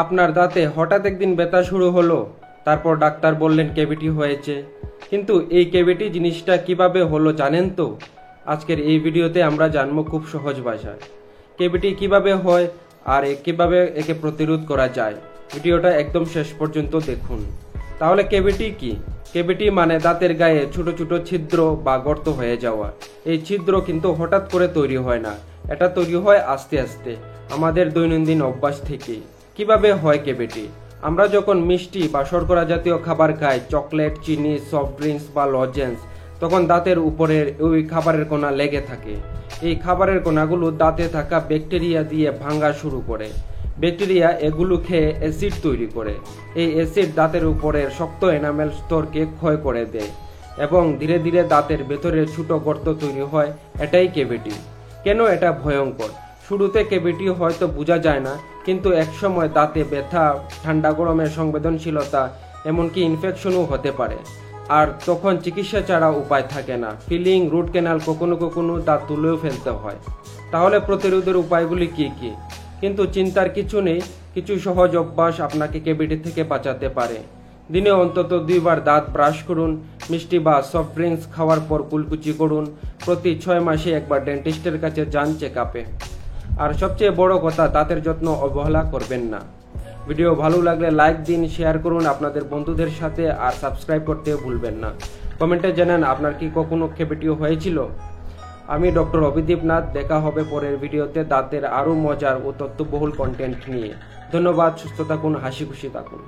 আপনার দাঁতে হঠাৎ একদিন ব্যথা শুরু হলো, তারপর ডাক্তার বললেন ক্যাভিটি হয়েছে। কিন্তু এই ক্যাভিটি জিনিসটা কিভাবে হলো জানেন তো? আজকের এই ভিডিওতে আমরা জানবো খুব সহজ ভাষায় ক্যাভিটি কিভাবে হয় আর কিভাবে একে প্রতিরোধ করা যায়। ভিডিওটা একদম শেষ পর্যন্ত দেখুন। তাহলে ক্যাভিটি কি? ক্যাভিটি মানে দাঁতের গায়ে ছোট ছোট ছিদ্র বা গর্ত হয়ে যাওয়া। এই ছিদ্র কিন্তু হঠাৎ করে তৈরি হয় না, এটা তৈরি হয় আস্তে আস্তে আমাদের দৈনন্দিন অভ্যাস থেকে। কিভাবে হয় ক্যাভিটি? আমরা যখন মিষ্টি বা শর্করা জাতীয় খাবার খাই, চকলেট, চিনি, সফট ড্রিঙ্কস বা লজেন্স, তখন দাঁতের উপরের ওই খাবারের কণা লেগে থাকে। এই খাবারের কণাগুলো দাঁতে থাকা ব্যাকটেরিয়া দিয়ে ভাঙা শুরু করে। ব্যাকটেরিয়া এগুলো খেয়ে অ্যাসিড তৈরি করে। এই অ্যাসিড দাঁতের উপরের শক্ত এনামেল স্তরকে ক্ষয় করে দেয় এবং ধীরে ধীরে দাঁতের ভেতরে ছোট গর্ত তৈরি হয়। এটাই ক্যাভিটি। কেন এটা ভয়ঙ্কর? শুরুতে ক্যাভিটি হয়তো বোঝা যায় না, কিন্তু একসময় দাঁতে ব্যথা, ঠান্ডা গরমের সংবেদনশীলতা, এমনকি ইনফেকশনও হতে পারে। আর তখন চিকিৎসা ছাড়া উপায় থাকে না। ফিলিং, রুট ক্যানাল, কখনো কখনো দাঁত তুলেও ফেলতে হয়। তাহলে প্রতিরোধের উপায়গুলি কি কি? কিন্তু চিন্তার কিছু নেই, কিছু সহজ অভ্যাস আপনাকে ক্যাভিটি থেকে বাঁচাতে পারে। দিনে অন্তত 2 বার দাঁত ব্রাশ করুন, মিষ্টি বা সফট ড্রিঙ্কস খাওয়ার পর কুলকুচি করুন, প্রতি 6 মাসে একবার ডেন্টিস্টের কাছে যান চেক আপে। আর সবচেয়ে বড় কথা, দাঁতের যত্ন অবহেলা করবেন না। ভিডিও ভালো লাগলে লাইক দিন, শেয়ার করুন আপনাদের বন্ধুদের সাথে, আর সাবস্ক্রাইব করতেও ভুলবেন না। কমেন্টে জানান আপনার কি কখনো ক্যাভিটি হয়েছিল। আমি ডক্টর অভিদীপ নাথ। দেখা হবে পরের ভিডিওতে দাঁতের আরও মজার ও তথ্যবহুল কন্টেন্ট নিয়ে। ধন্যবাদ। সুস্থ থাকুন, হাসি খুশি থাকুন।